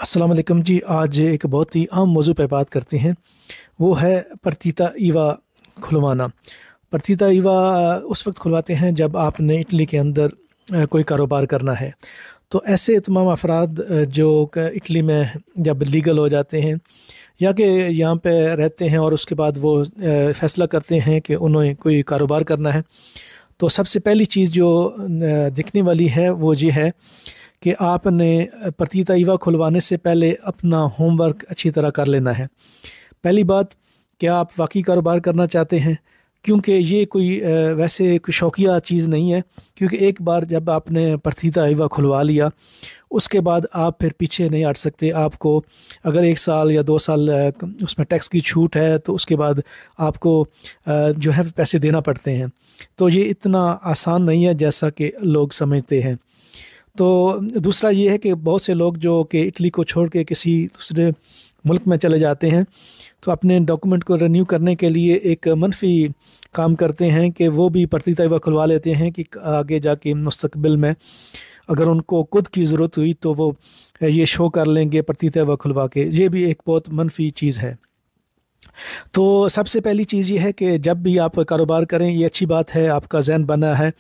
अस्सलाम वालेकुम जी। आज एक बहुत ही अहम मौजू पे बात करते हैं। वो है partita IVA खुलवाना। partita IVA उस वक्त खुलवाते हैं जब आपने इटली के अंदर कोई कारोबार करना है। तो ऐसे तमाम अफराद जो इटली में जब लीगल हो जाते हैं या कि यहाँ पे रहते हैं और उसके बाद वो फ़ैसला करते हैं कि उन्हें कोई कारोबार करना है, तो सबसे पहली चीज़ जो दिखने वाली है वो ये है कि आपने partita IVA खुलवाने से पहले अपना होमवर्क अच्छी तरह कर लेना है। पहली बात, क्या आप वाकई कारोबार करना चाहते हैं? क्योंकि ये कोई वैसे कोई शौकिया चीज़ नहीं है, क्योंकि एक बार जब आपने partita IVA खुलवा लिया, उसके बाद आप फिर पीछे नहीं हट सकते। आपको अगर 1 साल या 2 साल उसमें टैक्स की छूट है, तो उसके बाद आपको जो है पैसे देना पड़ते हैं। तो ये इतना आसान नहीं है जैसा कि लोग समझते हैं। तो दूसरा ये है कि बहुत से लोग जो कि इटली को छोड़ के किसी दूसरे मुल्क में चले जाते हैं, तो अपने डॉक्यूमेंट को रिन्यू करने के लिए एक मनफी काम करते हैं कि वो भी partita IVA खुलवा लेते हैं कि आगे जाके मुस्तकबिल में अगर उनको खुद की ज़रूरत हुई तो वो ये शो कर लेंगे partita IVA खुलवा के। ये भी एक बहुत मनफी चीज़ है। तो सबसे पहली चीज़ ये है कि जब भी आप कारोबार करें, ये अच्छी बात है, आपका ज़हन बना है,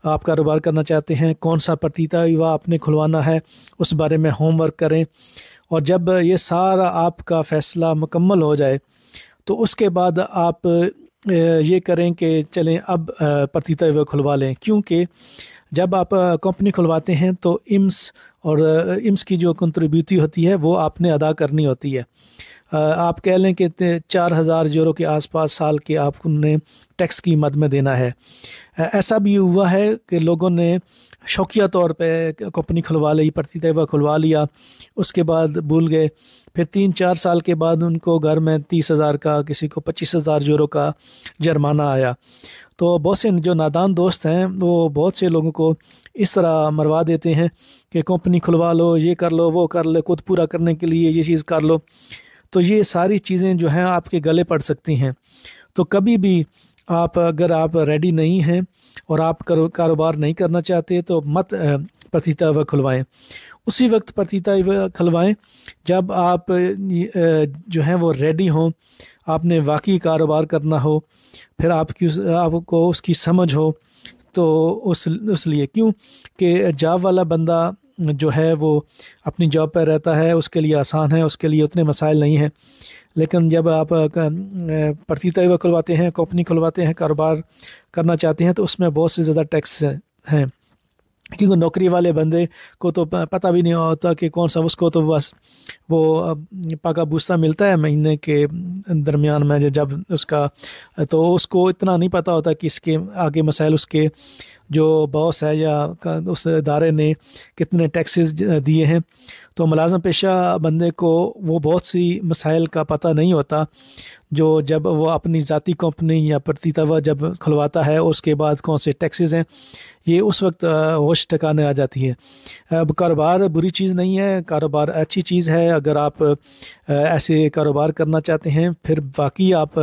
आप कारोबार करना चाहते हैं, कौन सा partita IVA आपने खुलवाना है उस बारे में होमवर्क करें। और जब ये सारा आपका फ़ैसला मुकम्मल हो जाए, तो उसके बाद आप ये करें कि चलें अब partita IVA खुलवा लें। क्योंकि जब आप कंपनी खुलवाते हैं तो IMS और IMS की जो कंट्रीब्यूटी होती है वो आपने अदा करनी होती है। आप कह लें कि 4000 यूरो के आसपास साल के आपने टैक्स की मद में देना है। ऐसा भी हुआ है कि लोगों ने शौकिया तौर पे कंपनी खुलवा ली, partita IVA खुलवा लिया, उसके बाद भूल गए, फिर 3-4 साल के बाद उनको घर में 30,000 का, किसी को 25,000 यूरो का जुर्माना आया। तो बहुत से जो नादान दोस्त हैं वो बहुत से लोगों को इस तरह मरवा देते हैं कि कंपनी खुलवा लो, ये कर लो, वो कर लो, खुद पूरा करने के लिए ये चीज़ कर लो। तो ये सारी चीज़ें जो हैं आपके गले पड़ सकती हैं। तो कभी भी अगर आप रेडी नहीं हैं और आप कारोबार नहीं करना चाहते, तो मत partita IVA खुलवाएं। उसी वक्त partita IVA खुलवाएं जब आप जो हैं वो रेडी हों, आपने वाकई कारोबार करना हो, फिर आपको उसकी समझ हो। तो उस लिए क्यों कि जॉब वाला बंदा जो है वो अपनी जॉब पर रहता है, उसके लिए आसान है, उसके लिए उतने मसाइल नहीं हैं। लेकिन जब आप partita IVA खुलवाते हैं, कंपनी खुलवाते हैं, कारोबार करना चाहते हैं, तो उसमें बहुत से ज़्यादा टैक्स हैं। क्योंकि नौकरी वाले बंदे को तो पता भी नहीं होता कि कौन सा, उसको तो बस वो पाका बूस्ता मिलता है महीने के दरमियान में जब उसका, तो उसको इतना नहीं पता होता कि इसके आगे मसाइल उसके जो बॉस है या उस इदारे ने कितने टैक्सेस दिए हैं। तो मुलाज़म पेशा बंदे को वो बहुत सी मसाइल का पता नहीं होता, जो जब वो अपनी ज़ाती कंपनी या partita IVA जब खुलवाता है उसके बाद कौन से टैक्सेस हैं, ये उस वक्त होश ठिकाने आ जाती है। अब कारोबार बुरी चीज़ नहीं है, कारोबार अच्छी चीज़ है। अगर आप ऐसे कारोबार करना चाहते हैं, फिर वाकई आप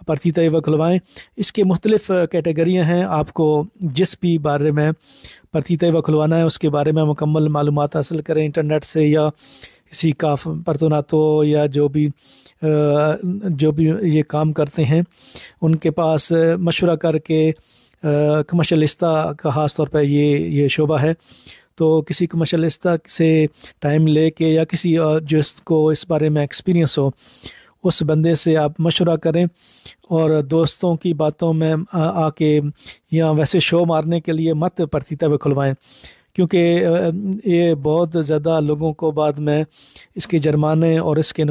partita IVA खुलवाएं। इसके मुख्तलिफ़ कैटेगरियाँ हैं, आपको जिस भी बारे में partita IVA खुलवाना है उसके बारे में मुकम्मल मालूमात हासिल करें इंटरनेट से, या किसी का परतोनातो या जो भी ये काम करते हैं उनके पास मशवरा करके। कमर्शलिस्ता का ख़ास तौर पर ये शोबा है, तो किसी कमर्शलिस्ता से टाइम लेके या किसी जिसको इस बारे में एक्सपीरियंस हो, उस बंदे से आप मशवरा करें। और दोस्तों की बातों में आके या वैसे शो मारने के लिए मत partita IVA खुलवाएं, क्योंकि ये बहुत ज़्यादा लोगों को बाद में इसके जुर्माने और इसके